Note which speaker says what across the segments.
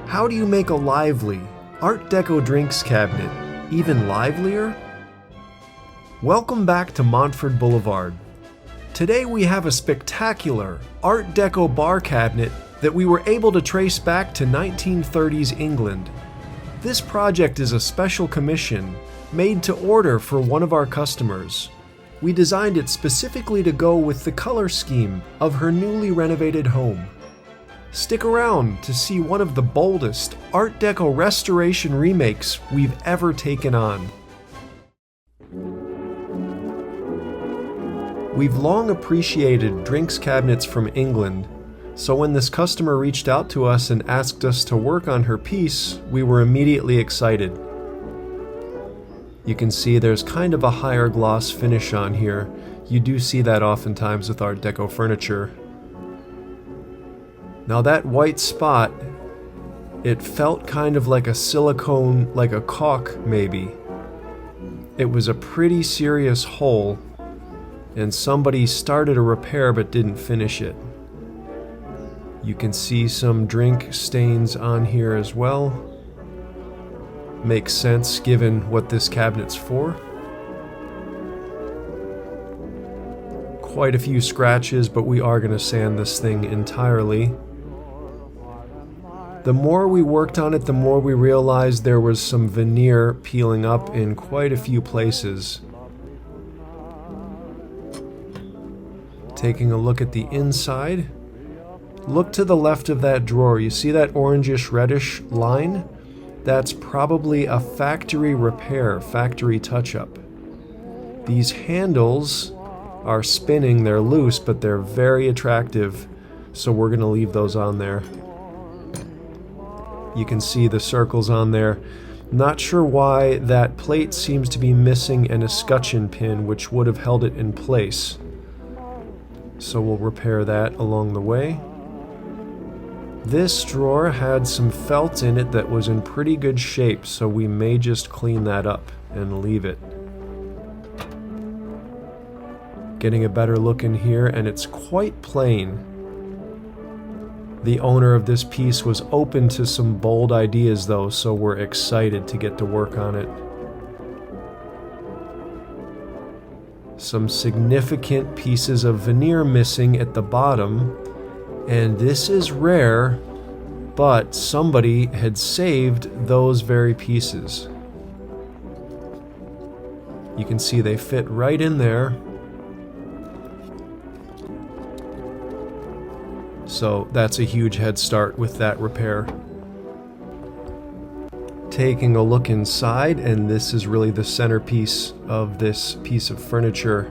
Speaker 1: How do you make a lively Art Deco drinks cabinet even livelier? Welcome back to Montford Boulevard. Today we have a spectacular Art Deco bar cabinet that we were able to trace back to 1930s England. This project is a special commission made to order for one of our customers. We designed it specifically to go with the color scheme of her newly renovated home. Stick around to see one of the boldest Art Deco restoration remakes we've ever taken on. We've long appreciated drinks cabinets from England, so when this customer reached out to us and asked us to work on her piece, we were immediately excited. You can see there's kind of a higher gloss finish on here. You do see that oftentimes with Art Deco furniture. Now that white spot, it felt kind of like a silicone, like a caulk maybe. It was a pretty serious hole, and somebody started a repair but didn't finish it. You can see some drink stains on here as well. Makes sense given what this cabinet's for. Quite a few scratches, but we are going to sand this thing entirely. The more we worked on it, the more we realized there was some veneer peeling up in quite a few places. Taking a look at the inside. Look to the left of that drawer. You see that orangish reddish line? That's probably a factory repair, factory touch-up. These handles are spinning, they're loose, but they're very attractive, so we're going to leave those on there. You can see the circles on there. Not sure why that plate seems to be missing an escutcheon pin, which would have held it in place. So we'll repair that along the way. This drawer had some felt in it that was in pretty good shape, so we may just clean that up and leave it. Getting a better look in here, and it's quite plain. The owner of this piece was open to some bold ideas though, so we're excited to get to work on it. Some significant pieces of veneer missing at the bottom, and this is rare, but somebody had saved those very pieces. You can see they fit right in there. So that's a huge head start with that repair. Taking a look inside, and this is really the centerpiece of this piece of furniture.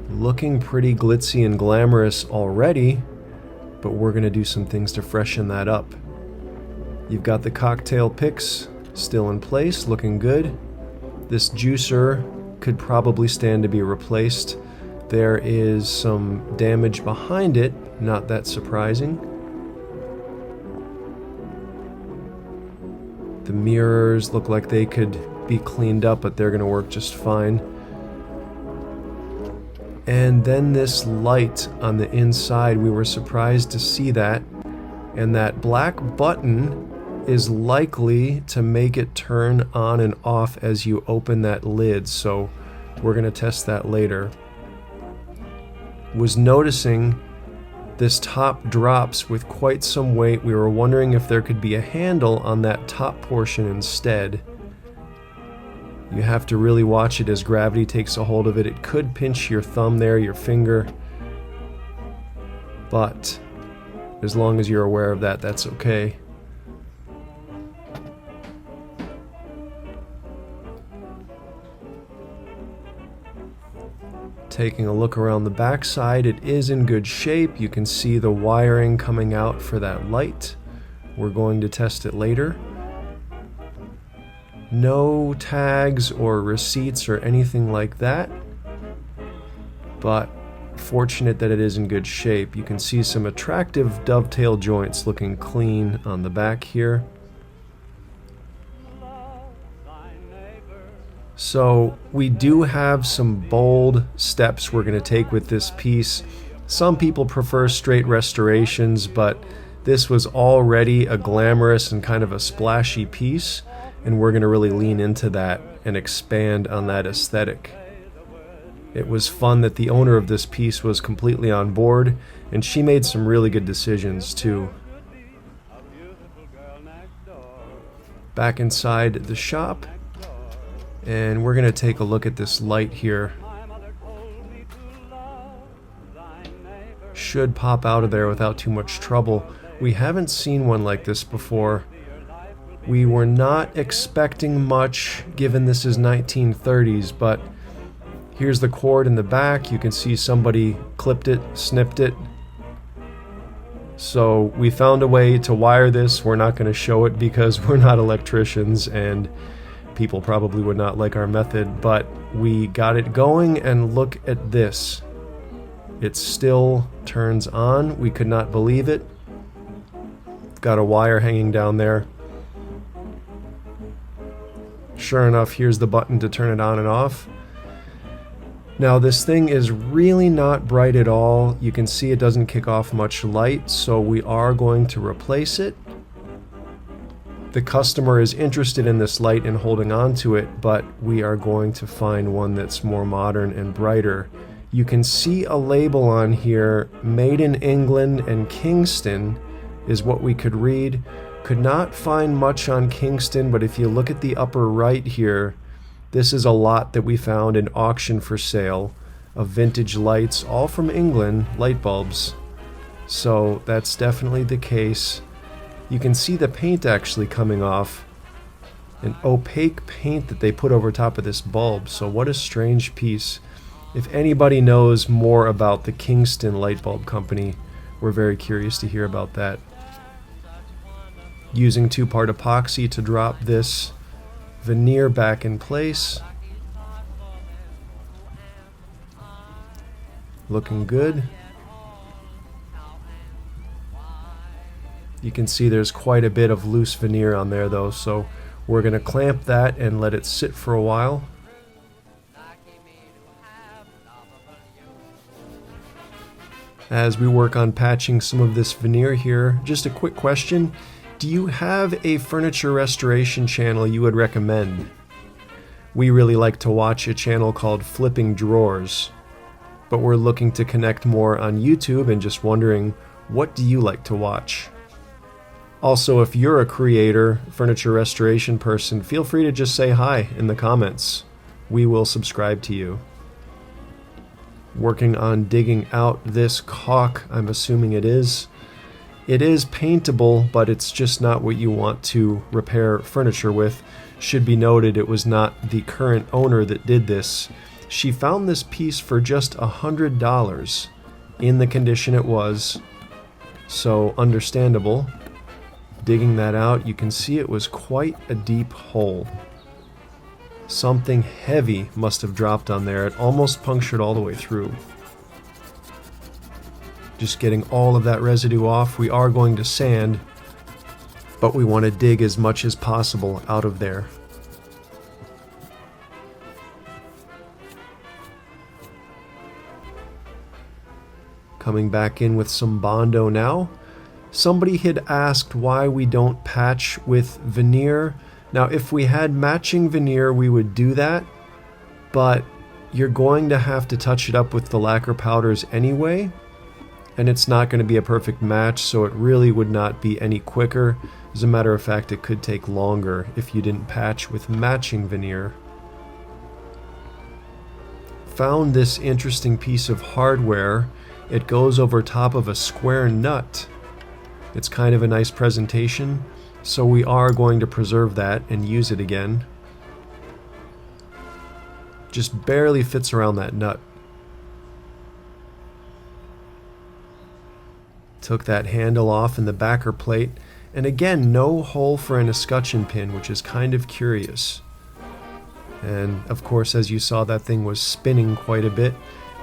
Speaker 1: Looking pretty glitzy and glamorous already, but we're going to do some things to freshen that up. You've got the cocktail picks still in place, looking good. This juicer could probably stand to be replaced. There is some damage behind it, not that surprising. The mirrors look like they could be cleaned up, but they're going to work just fine. And then this light on the inside, we were surprised to see that. And that black button is likely to make it turn on and off as you open that lid, so we're going to test that later. Was noticing this top drops with quite some weight. We were wondering if there could be a handle on that top portion instead. You have to really watch it as gravity takes a hold of it. It could pinch your thumb there, your finger, but as long as you're aware of that, that's okay. Taking a look around the backside, it is in good shape. You can see the wiring coming out for that light. We're going to test it later. No tags or receipts or anything like that, but fortunate that it is in good shape. You can see some attractive dovetail joints looking clean on the back here. So we do have some bold steps we're going to take with this piece. Some people prefer straight restorations, but This was already a glamorous and kind of a splashy piece, and we're going to really lean into that and expand on that aesthetic. It was fun that the owner of this piece was completely on board, and she made some really good decisions too. Back inside the shop, and we're going to take a look at this light here. Should pop out of there without too much trouble. We haven't seen one like this before. We were not expecting much given this is 1930s, but here's the cord in the back. You can see somebody clipped it, snipped it. So we found a way to wire this. We're not going to show it because we're not electricians and people probably would not like our method, but we got it going, and look at this. It still turns on. We could not believe it. Got a wire hanging down there. Sure enough, here's the button to turn it on and off. Now this thing is really not bright at all. You can see it doesn't kick off much light, so we are going to replace it. The customer is interested in this light and holding on to it, but we are going to find one that's more modern and brighter. You can see a label on here, made in England and Kingston is what we could read. Could not find much on Kingston, but if you look at the upper right here, this is a lot that we found in auction for sale of vintage lights, all from England, light bulbs. So that's definitely the case. You can see the paint actually coming off. An opaque paint that they put over top of this bulb. So what a strange piece. If anybody knows more about the Kingston light bulb company, we're very curious to hear about that. Using 2-part epoxy to drop this veneer back in place. Looking good. You can see there's quite a bit of loose veneer on there though, so we're going to clamp that and let it sit for a while. As we work on patching some of this veneer here, just a quick question. Do you have a furniture restoration channel you would recommend? We really like to watch a channel called Flipping Drawers, but we're looking to connect more on YouTube and just wondering, what do you like to watch? Also, if you're a creator, furniture restoration person, feel free to just say hi in the comments. We will subscribe to you. Working on digging out this caulk, I'm assuming it is. It is paintable, but it's just not what you want to repair furniture with. Should be noted it was not the current owner that did this. She found this piece for just $100 in the condition it was, so understandable. Digging that out, you can see it was quite a deep hole. Something heavy must have dropped on there. It almost punctured all the way through. Just getting all of that residue off. We are going to sand, but we want to dig as much as possible out of there. Coming back in with some Bondo now. Somebody had asked why we don't patch with veneer. Now, if we had matching veneer, we would do that, but you're going to have to touch it up with the lacquer powders anyway, and it's not going to be a perfect match, so it really would not be any quicker. As a matter of fact, it could take longer if you didn't patch with matching veneer. Found this interesting piece of hardware. It goes over top of a square nut. It's kind of a nice presentation, so we are going to preserve that and use it again. Just barely fits around that nut. Took that handle off in the backer plate, and again, no hole for an escutcheon pin, which is kind of curious. And of course, as you saw, that thing was spinning quite a bit.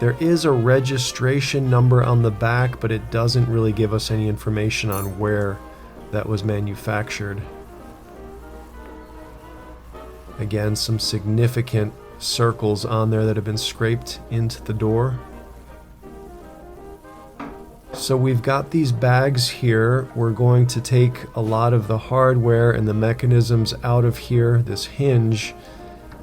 Speaker 1: There is a registration number on the back, but it doesn't really give us any information on where that was manufactured. Again, some significant circles on there that have been scraped into the door. So we've got these bags here. We're going to take a lot of the hardware and the mechanisms out of here. This hinge,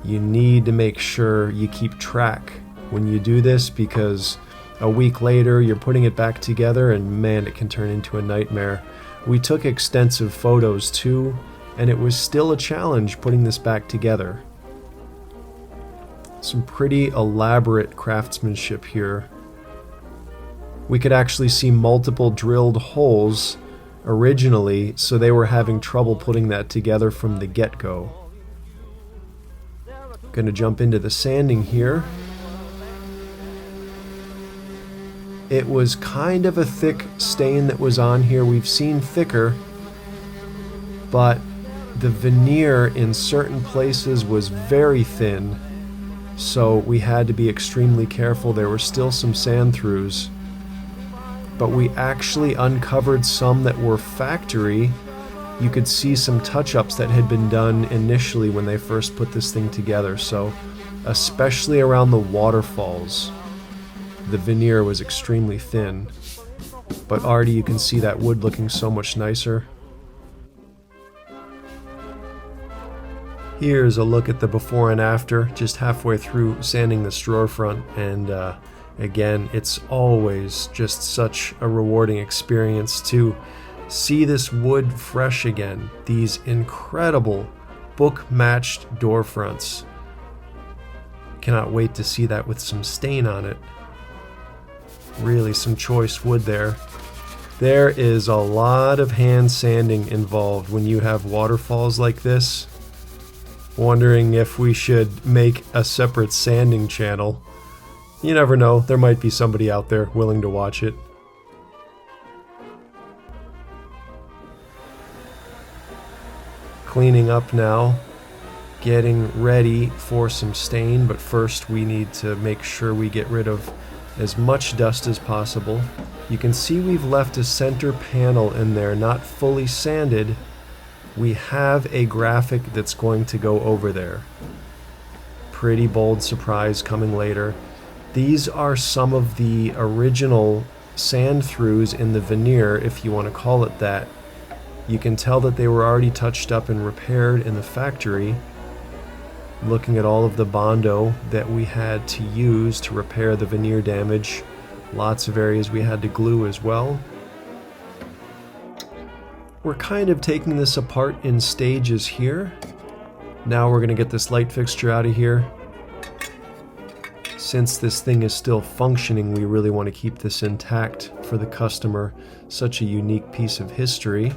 Speaker 1: you need to make sure you keep track when you do this, because a week later you're putting it back together and man, it can turn into a nightmare. We took extensive photos too, and it was still a challenge putting this back together. Some pretty elaborate craftsmanship here. We could actually see multiple drilled holes originally, so they were having trouble putting that together from the get-go. Gonna jump into the sanding here. It was kind of a thick stain that was on here. We've seen thicker, but the veneer in certain places was very thin, so we had to be extremely careful. There were still some sand-throughs, but we actually uncovered some that were factory. You could see some touch-ups that had been done initially when they first put this thing together, so especially around the waterfalls, the veneer was extremely thin. But already you can see that wood looking so much nicer. Here's a look at the before and after, just halfway through sanding this drawer front, and again, it's always just such a rewarding experience to see this wood fresh again. These incredible book-matched door fronts. Cannot wait to see that with some stain on it. Really some choice wood there. There is a lot of hand sanding involved when you have waterfalls like this. Wondering if we should make a separate sanding channel. You never know, there might be somebody out there willing to watch it. Cleaning up now, getting ready for some stain, but first we need to make sure we get rid of as much dust as possible. You can see we've left a center panel in there, not fully sanded. We have a graphic that's going to go over there. Pretty bold surprise coming later. These are some of the original sand-throughs in the veneer, if you want to call it that. You can tell that they were already touched up and repaired in the factory. Looking at all of the Bondo that we had to use to repair the veneer damage. Lots of areas we had to glue as well. We're kind of taking this apart in stages here. Now we're going to get this light fixture out of here. Since this thing is still functioning, we really want to keep this intact for the customer. Such a unique piece of history.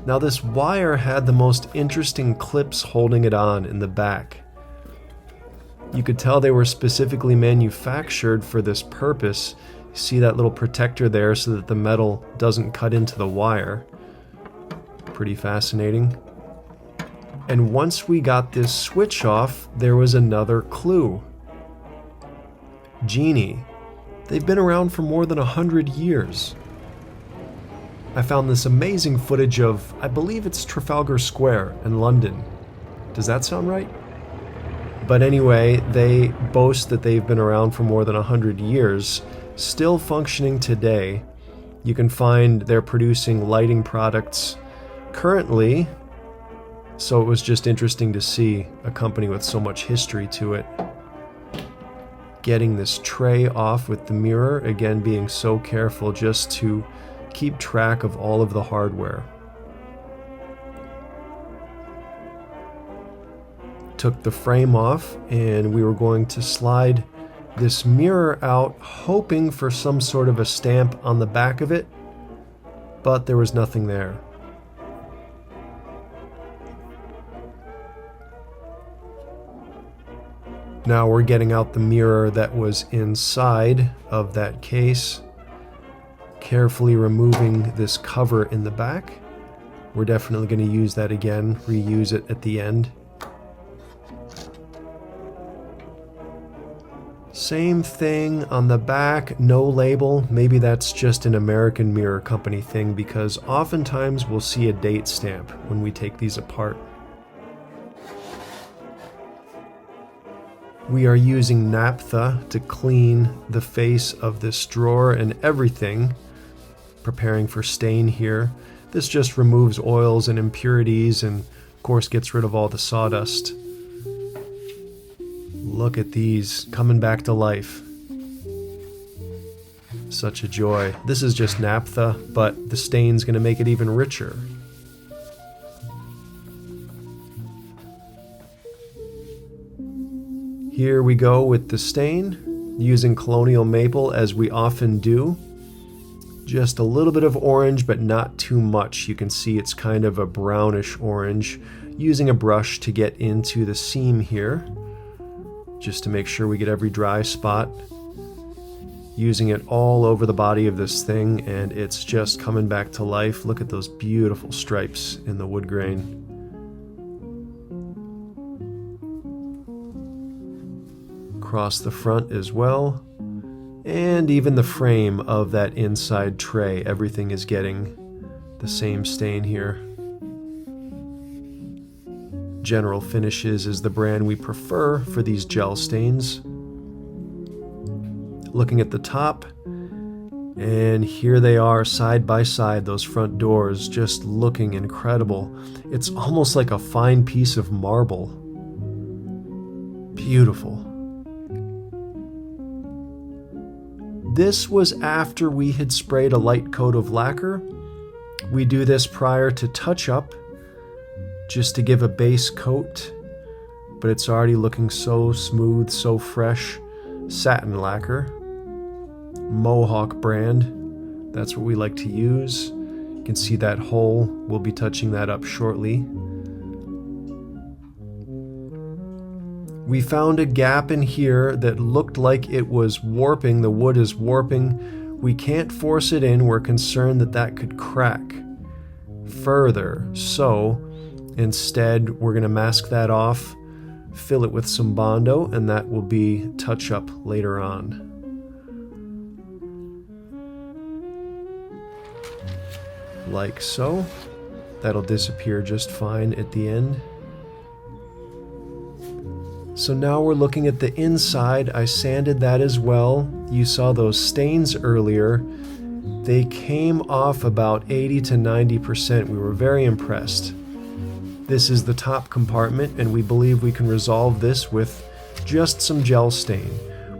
Speaker 1: Now this wire had the most interesting clips holding it on in the back. You could tell they were specifically manufactured for this purpose. You see that little protector there so that the metal doesn't cut into the wire. Pretty fascinating. And once we got this switch off, there was another clue. JEANI. They've been around for more than 100 years. I found this amazing footage of, I believe it's Trafalgar Square in London. Does that sound right? But anyway, they boast that they've been around for more than 100 years, still functioning today. You can find they're producing lighting products currently, so it was just interesting to see a company with so much history to it. Getting this tray off with the mirror, again being so careful just to keep track of all of the hardware. Took the frame off and we were going to slide this mirror out, hoping for some sort of a stamp on the back of it, but there was nothing there. Now we're getting out the mirror that was inside of that case. Carefully removing this cover in the back. We're definitely going to use that again, reuse it at the end. Same thing on the back, no label. Maybe that's just an American mirror company thing, because oftentimes we'll see a date stamp when we take these apart. We are using naphtha to clean the face of this drawer and everything, preparing for stain here. This just removes oils and impurities and of course gets rid of all the sawdust. Look at these coming back to life. Such a joy. This is just naphtha, but the stain's going to make it even richer. Here we go with the stain, using colonial maple as we often do. Just a little bit of orange, but not too much. You can see it's kind of a brownish orange. Using a brush to get into the seam here, just to make sure we get every dry spot. Using it all over the body of this thing, and it's just coming back to life. Look at those beautiful stripes in the wood grain. Across the front as well, and even the frame of that inside tray, everything is getting the same stain here. General Finishes is the brand we prefer for these gel stains. Looking at the top, and here they are side by side, those front doors, just looking incredible. It's almost like a fine piece of marble. Beautiful. This was after we had sprayed a light coat of lacquer. We do this prior to touch-up, just to give a base coat, but it's already looking so smooth, so fresh. Satin lacquer, Mohawk brand, that's what we like to use. You can see that hole, we'll be touching that up shortly. We found a gap in here that looked like it was warping, the wood is warping. We can't force it in, we're concerned that that could crack further. So instead, we're going to mask that off, fill it with some Bondo, and that will be touch-up later on. Like so. That'll disappear just fine at the end. So now we're looking at the inside. I sanded that as well. You saw those stains earlier. They came off about 80 to 90%. We were very impressed. This is the top compartment, and we believe we can resolve this with just some gel stain.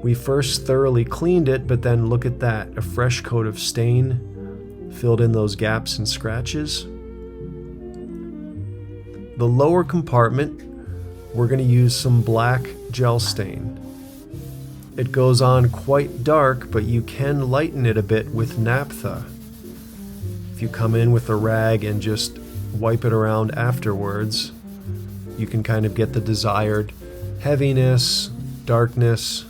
Speaker 1: We first thoroughly cleaned it, but then look at that, a fresh coat of stain filled in those gaps and scratches. The lower compartment, we're going to use some black gel stain. It goes on quite dark, but you can lighten it a bit with naphtha. If you come in with a rag and just wipe it around afterwards, you can kind of get the desired heaviness, darkness.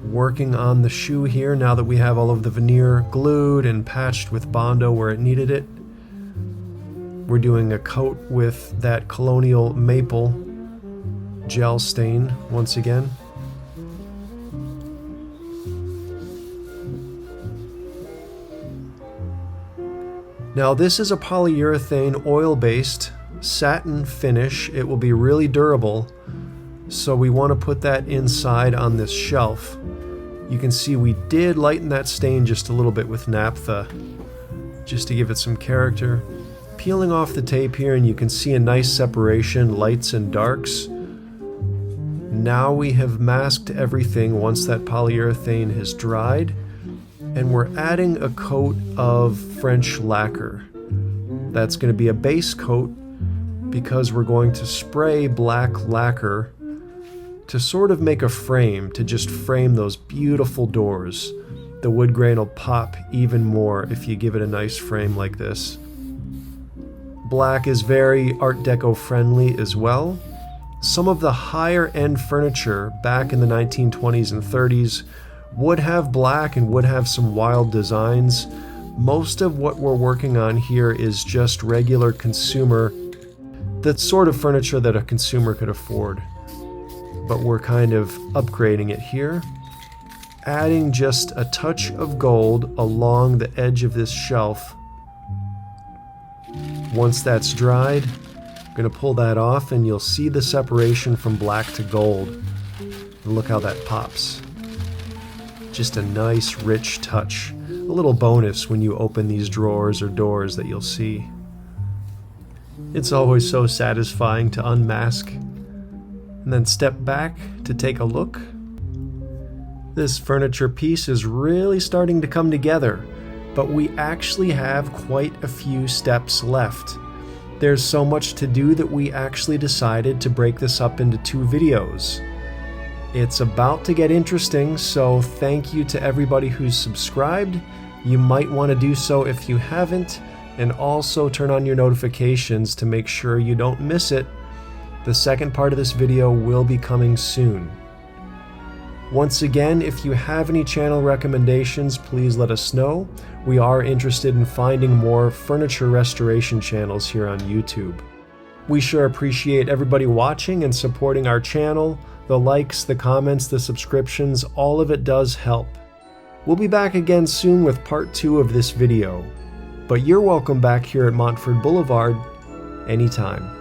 Speaker 1: Working on the shoe here now that we have all of the veneer glued and patched with Bondo where it needed it. We're doing a coat with that colonial maple gel stain once again. Now this is a polyurethane oil-based satin finish. It will be really durable, so we want to put that inside on this shelf. You can see we did lighten that stain just a little bit with naphtha, just to give it some character. Peeling off the tape here, and you can see a nice separation, lights and darks. Now we have masked everything once that polyurethane has dried, and we're adding a coat of French lacquer. That's going to be a base coat because we're going to spray black lacquer to sort of make a frame, to just frame those beautiful doors. The wood grain will pop even more if you give it a nice frame like this. Black is very Art Deco friendly as well. Some of the higher end furniture back in the 1920s and 30s would have black and would have some wild designs. Most of what we're working on here is just regular consumer, the sort of furniture that a consumer could afford. But we're kind of upgrading it here, adding just a touch of gold along the edge of this shelf. Once that's dried, I'm going to pull that off and you'll see the separation from black to gold. And look how that pops. Just a nice rich touch. A little bonus when you open these drawers or doors that you'll see. It's always so satisfying to unmask and then step back to take a look. This furniture piece is really starting to come together, but we actually have quite a few steps left. There's so much to do that we actually decided to break this up into 2 videos. It's about to get interesting, so thank you to everybody who's subscribed. You might want to do so if you haven't, and also turn on your notifications to make sure you don't miss it. The second part of this video will be coming soon. Once again, if you have any channel recommendations, please let us know. We are interested in finding more furniture restoration channels here on YouTube. We sure appreciate everybody watching and supporting our channel. The likes, the comments, the subscriptions, all of it does help. We'll be back again soon with part 2 of this video. But you're welcome back here at Montford Boulevard anytime.